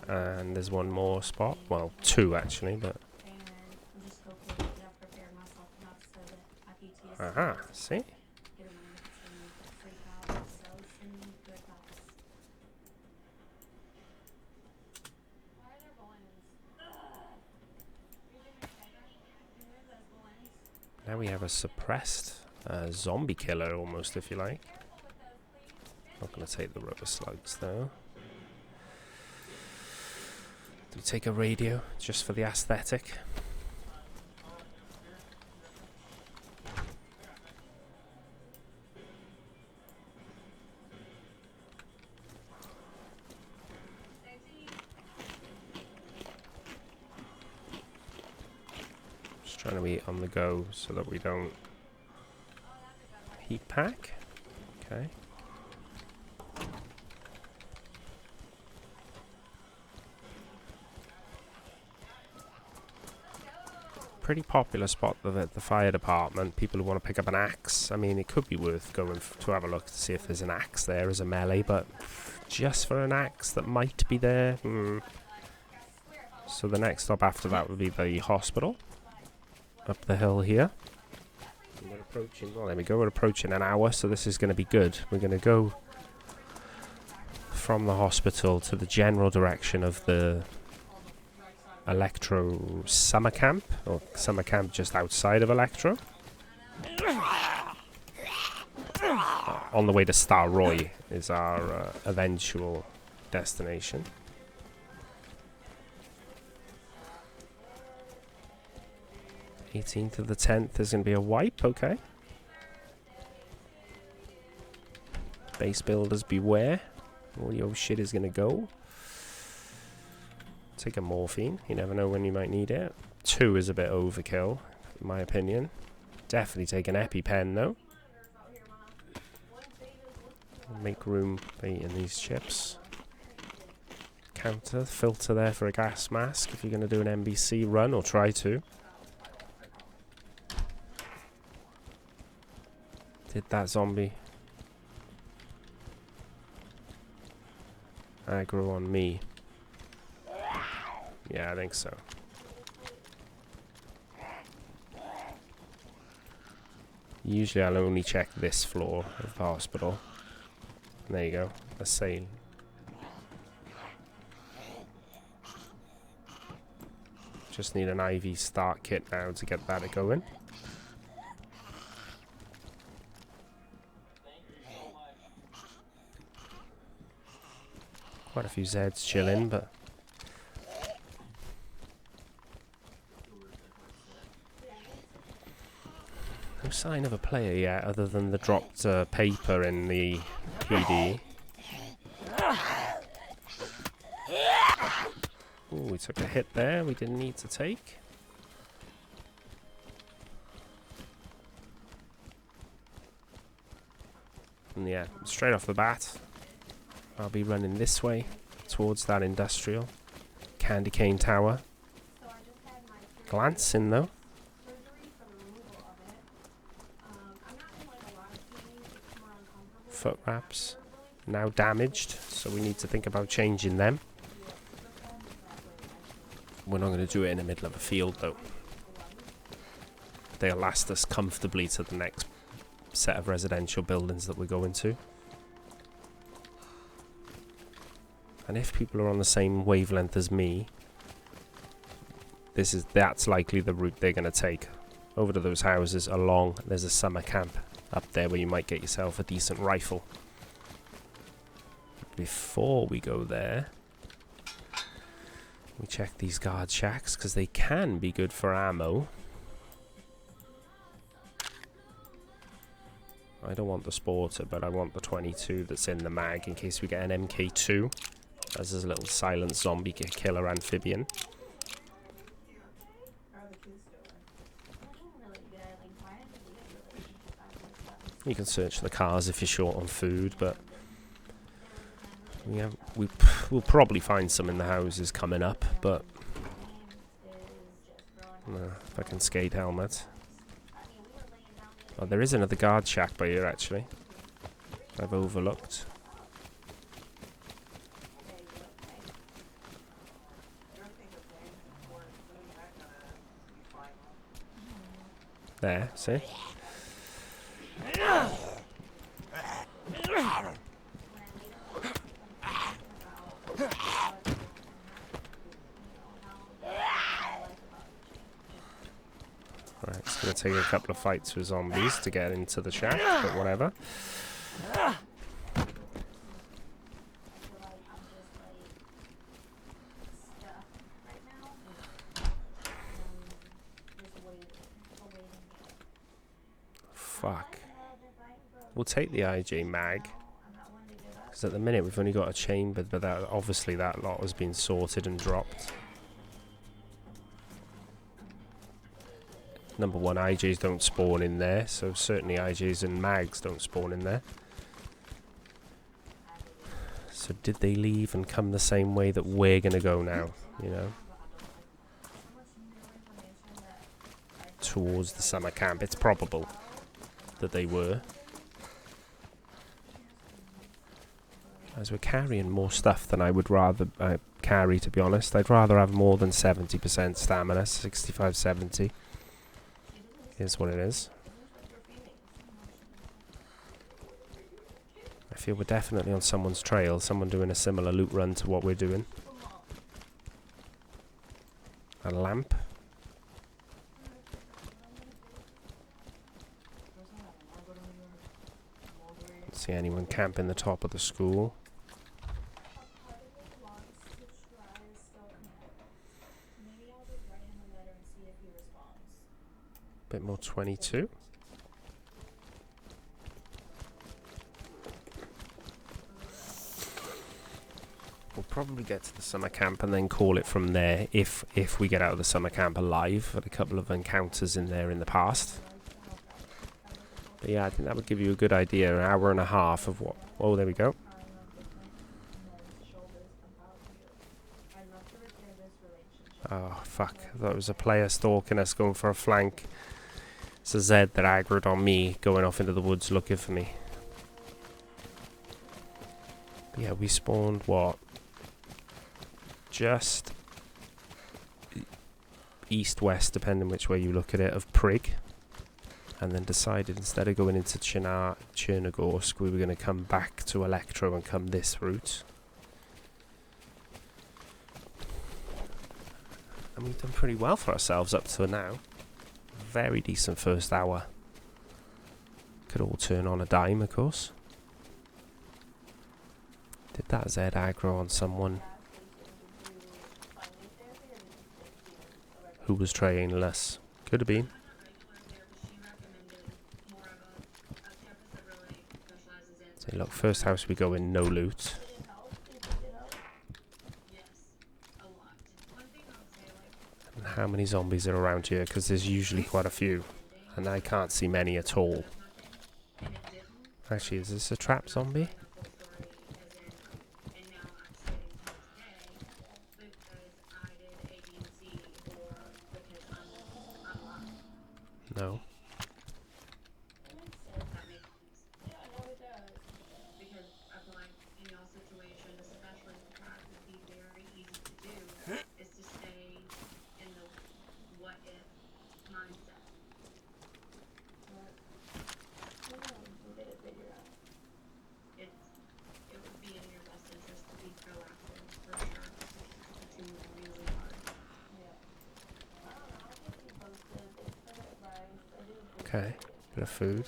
And there's one more spot. Well, 2 actually, but... Aha, see? Now we have a suppressed zombie killer almost, if you like. Not going to take the rubber slugs though. Do we take a radio just for the aesthetic? Just trying to eat on the go so that we don't heat pack. Okay. Pretty popular spot at the fire department. People who want to pick up an axe. I mean, it could be worth going to have a look to see if there's an axe there as a melee, but just for an axe that might be there. So the next stop after that would be the hospital up the hill here. And we're approaching. Well, there we go. We're approaching an hour, so this is going to be good. We're going to go from the hospital to the general direction of the Electro summer camp, or summer camp just outside of Electro. On the way to Star Roy is our eventual destination. (18th of the 10th) is going to be a wipe, okay. Base builders beware. All your shit is going to go. Take a morphine. You never know when you might need it. 2 is a bit overkill, in my opinion. Definitely take an EpiPen, though. Make room for eating these chips. Counter, filter there for a gas mask if you're going to do an NBC run, or try to. Did that zombie aggro on me? Yeah, I think so. Usually I'll only check this floor of the hospital. And there you go. A sail. Just need an IV start kit now to get that going. Quite a few Zeds chilling, but no sign of a player yet, other than the dropped paper in the PD. Ooh, we took a hit there we didn't need to take. And yeah, straight off the bat, I'll be running this way towards that industrial candy cane tower. Glancing though. Foot wraps now damaged, so we need to think about changing them. We're not going to do it in the middle of a field though. They'll last us comfortably to the next set of residential buildings that we're going to. And if people are on the same wavelength as me, that's likely the route they're going to take. Over to those houses along, there's a summer camp up there where you might get yourself a decent rifle. Before we go there, we check these guard shacks because they can be good for ammo. I don't want the sporter, but I want the 22 that's in the mag in case we get an MK2. As a little silent zombie killer amphibian. You can search the cars if you're short on food, but we'll probably find some in the houses coming up, but fucking skate helmet. Oh, there is another guard shack by here actually. I've overlooked. There, see? Right, it's going to take a couple of fights with zombies to get into the shack, but whatever. Fuck. We'll take the IJ mag. Because at the minute we've only got a chamber, but that, obviously that lot has been sorted and dropped. Number one, IJs don't spawn in there, so certainly IJs and mags don't spawn in there. So did they leave and come the same way that we're going to go now, you know? Towards the summer camp. It's probable that they were. As we're carrying more stuff than I would rather carry, to be honest. I'd rather have more than 70% stamina, 65, 70. Is what it is. I feel we're definitely on someone's trail, someone doing a similar loot run to what we're doing. A lamp. Don't see anyone camping the top of the school. Bit more 22. We'll probably get to the summer camp and then call it from there if we get out of the summer camp alive. Had a couple of encounters in there in the past. But yeah, I think that would give you a good idea, an hour and a half of what... Oh, there we go. Oh, fuck. I thought it was a player stalking us, going for a flank. It's a Z that aggroed on me, going off into the woods looking for me. But yeah, we spawned, what? Just east-west, depending which way you look at it, of Prig. and then decided instead of going into Chernogorsk, we were going to come back to Electro and come this route. And we've done pretty well for ourselves up to now. Very decent first hour. Could all turn on a dime, of course. Did that Z aggro on someone who was trainless? Could have been. So look, first house we go in, no loot. And how many zombies are around here? Because there's usually quite a few. And I can't see many at all. Actually, is this a trap zombie? No. Okay, bit of food.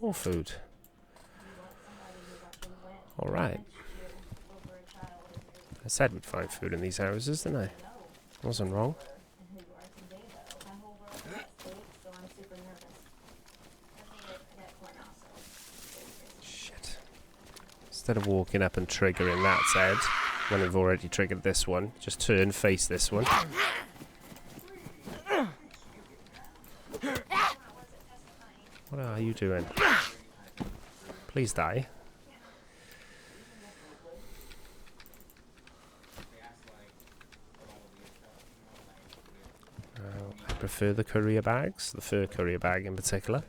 More food. Alright. I said we'd find food in these houses, didn't I? Wasn't wrong. Shit. Instead of walking up and triggering that Zed, when we've already triggered this one, just turn, face this one. What are you doing? Please die. I prefer the courier bags, the fur courier bag in particular.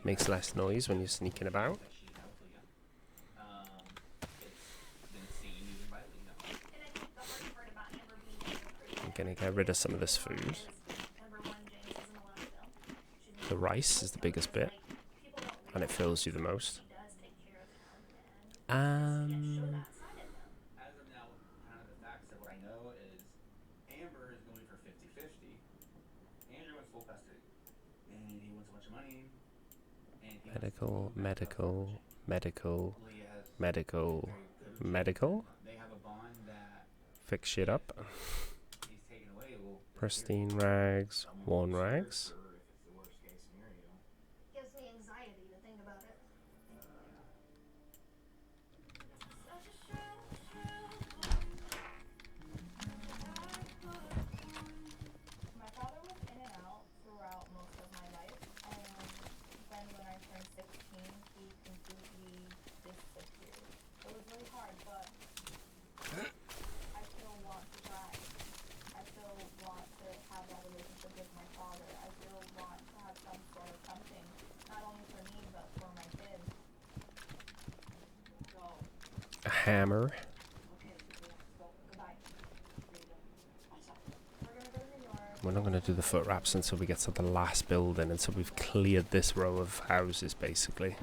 Makes less noise when you're sneaking about. I'm gonna get rid of some of this food. The rice is the biggest bit, and it fills you the most. Medical, medical, medical, medical, medical. Fix shit up. Pristine rags, worn rags. A hammer. We're not going to do the foot wraps until we get to the last building, until we've cleared this row of houses, basically.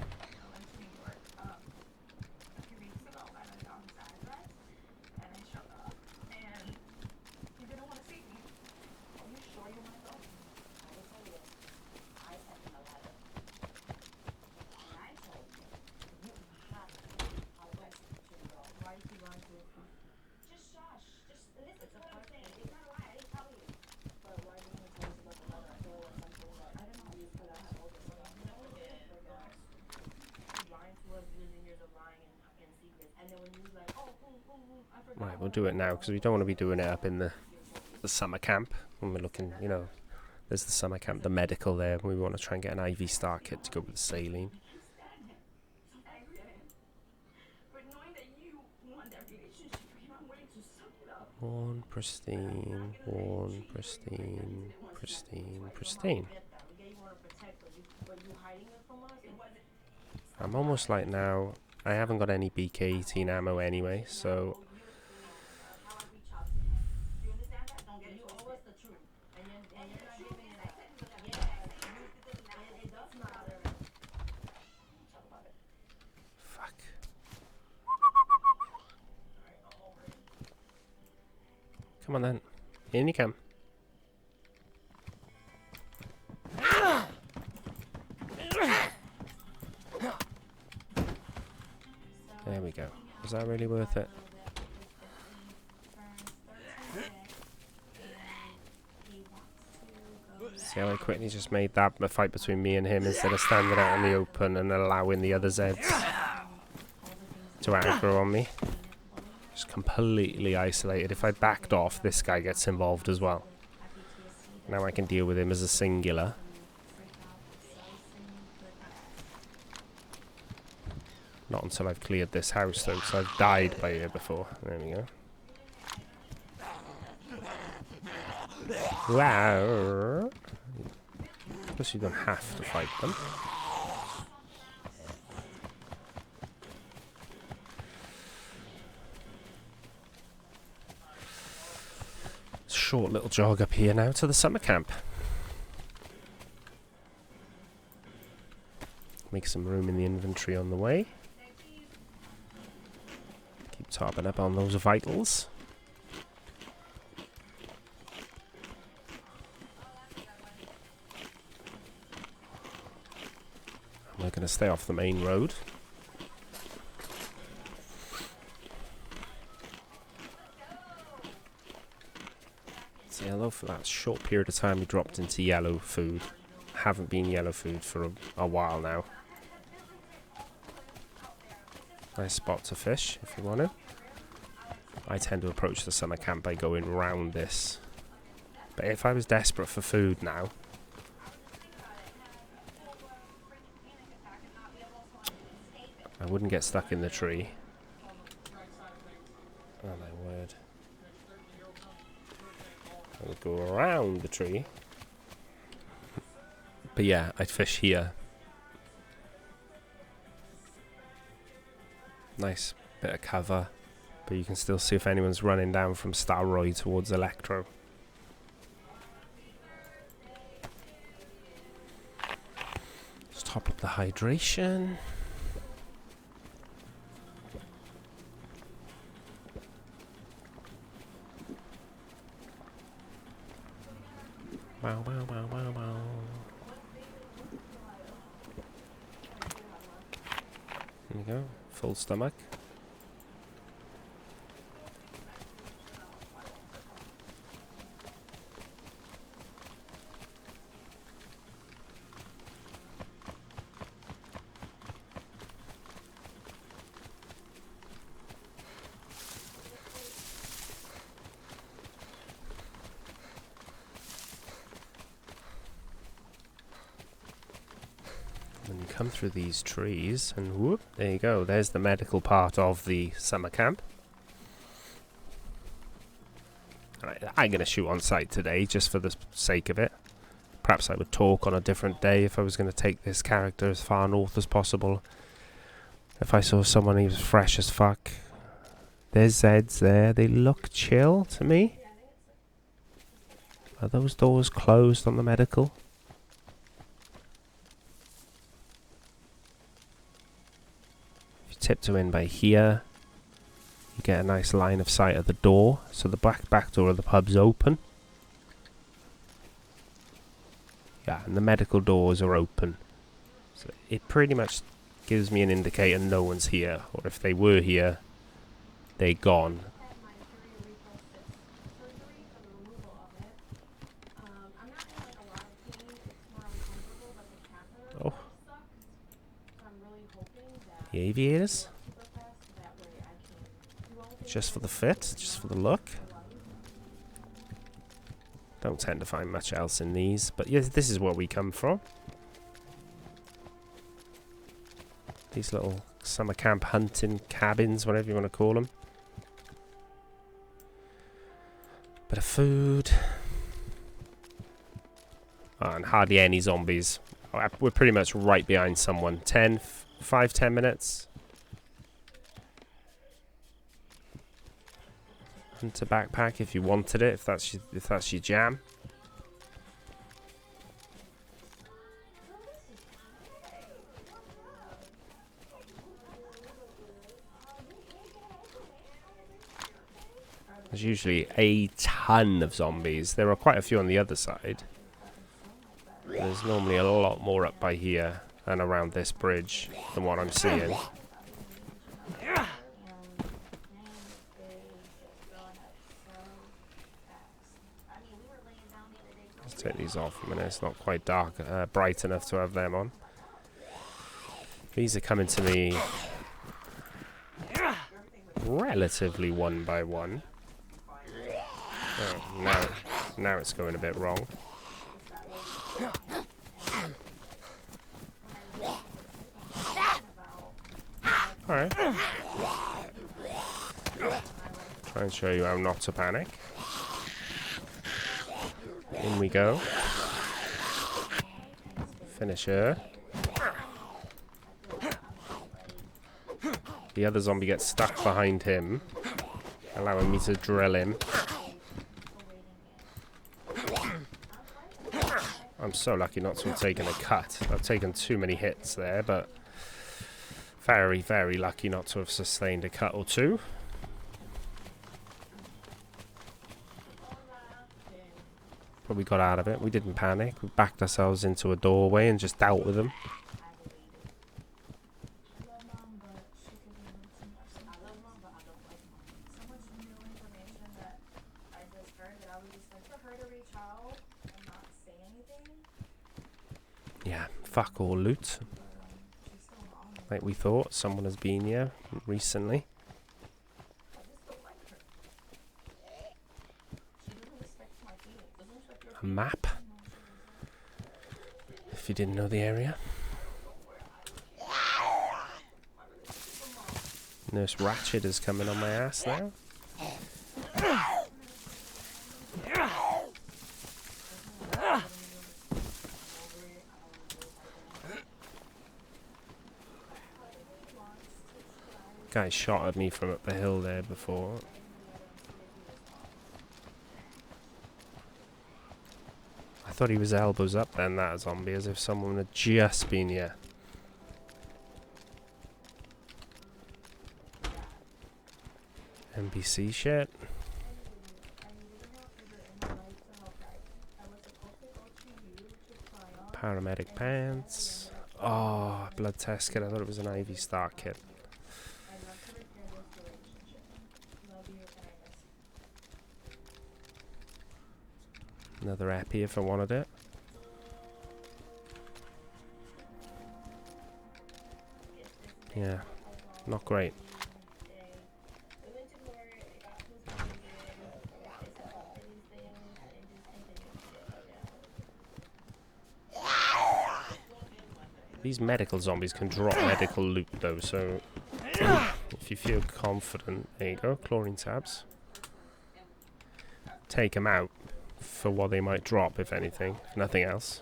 Right, we'll do it now because we don't want to be doing it up in the summer camp when we're looking, you know, there's the summer camp, the medical there. We want to try and get an IV star kit to go with the saline. Worn, pristine, worn, pristine, pristine, pristine. I'm almost like now, I haven't got any BK-18 ammo anyway, so... Fuck. Come on then. In you come. There we go. Was that really worth it? See how I quickly just made that a fight between me and him instead of standing out in the open and allowing the other Zeds to aggro on me. Just completely isolated. If I backed off, this guy gets involved as well. Now I can deal with him as a singular. Not until I've cleared this house though, because I've died by here before. There we go. Wow. Plus you don't have to fight them. Short little jog up here now to the summer camp. Make some room in the inventory on the way. Keep topping up on those vitals. We're going to stay off the main road. See, although for that short period of time we dropped into yellow food, haven't been yellow food for a while now. Nice spot to fish if you want to. I tend to approach the summer camp by going round this. But if I was desperate for food now, I wouldn't get stuck in the tree. Oh my word. I would go around the tree. But yeah, I'd fish here. Nice bit of cover. But you can still see if anyone's running down from Starroy towards Electro. Let's top up the hydration. Wow, wow, wow, wow, wow. There we go, full stomach. When you come through these trees, and whoop, there you go. There's the medical part of the summer camp. I'm going to shoot on site today, just for the sake of it. Perhaps I would talk on a different day if I was going to take this character as far north as possible. If I saw someone who was fresh as fuck. There's Zeds there. They look chill to me. Are those doors closed on the medical? Tiptoe in by here, you get a nice line of sight at the door, so the back door of the pub's open. Yeah, and the medical doors are open, so it pretty much gives me an indicator no one's here, or if they were here, they're gone. Oh. The aviators? Just for the fit, just for the look. Don't tend to find much else in these, but yes, this is where we come from. These little summer camp hunting cabins, whatever you want to call them. Bit of food. Oh, and hardly any zombies. Oh, we're pretty much right behind someone. 5-10 minutes. Hunter backpack if you wanted it, if that's your jam. There's usually a ton of zombies. There are quite a few on the other side. There's normally a lot more up by here and around this bridge than what I'm seeing. Let's take these off a minute. It's not quite dark, bright enough to have them on. These are coming to me relatively one by one. Oh, now it's going a bit wrong. Alright. Try and show you how not to panic. In we go. Finish her. The other zombie gets stuck behind him, allowing me to drill him. I'm so lucky not to have taken a cut. I've taken too many hits there, but very, very lucky not to have sustained a cut or two. But we got out of it. We didn't panic. We backed ourselves into a doorway and just dealt with them. Yeah, fuck all loot. Like we thought, someone has been here recently. A map. If you didn't know the area. Nurse Ratchet is coming on my ass now. Guy shot at me from up the hill there before. I thought he was elbows up then, that zombie, as if someone had just been here. NPC shit. Paramedic pants. Oh, blood test kit. I thought it was an IV star kit. Another epi if I wanted it. Yeah, not great. These medical zombies can drop medical loot though, so if you feel confident, there you go, chlorine tabs. Take them out for what they might drop, if anything, if nothing else.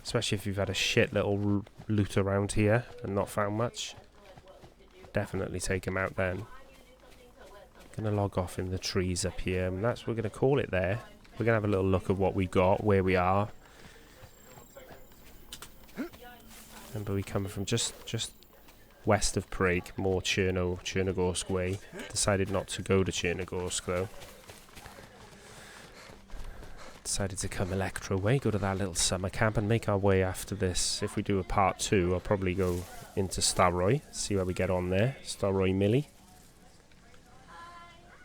Especially if you've had a shit little loot around here and not found much. Definitely take them out then. Gonna log off in the trees up here, and that's what we're gonna call it there. We're gonna have a little look at what we got, where we are. Remember, we come from just west of Prig, more Chernogorsk way. Decided not to go to Chernogorsk though. Decided to come Electro way, go to that little summer camp and make our way after this. If we do a part 2, I'll probably go into Staroy, see where we get on there. Staroy Millie.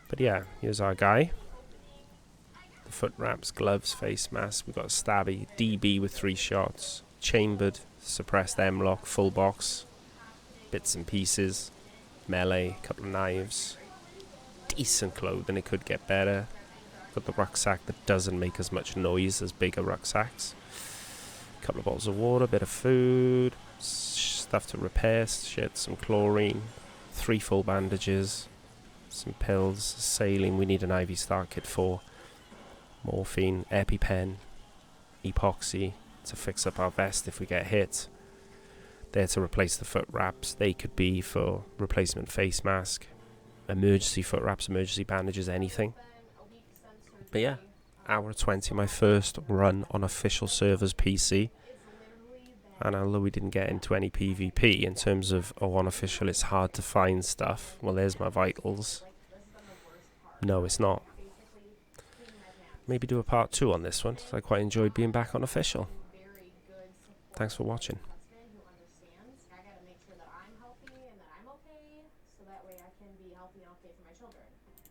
But yeah, here's our guy. The foot wraps, gloves, face mask. We've got a stabby, DB with 3 shots, chambered, suppressed M-lock, full box, bits and pieces, melee, couple of knives. Decent clothing, it could get better. Got the rucksack that doesn't make as much noise as bigger rucksacks. Couple of bottles of water, bit of food, stuff to repair, shit, some chlorine, 3 full bandages, some pills, saline we need an IV start kit for, morphine, EpiPen, epoxy to fix up our vest if we get hit. There to replace the foot wraps. They could be for replacement face mask, emergency foot wraps, emergency bandages, anything. But yeah, hour 20, my first run on official servers PC. And although we didn't get into any PvP, in terms of, on official it's hard to find stuff. Well, there's my vitals. No, it's not. Maybe do a part 2 on this one. I quite enjoyed being back on official. Thanks for watching.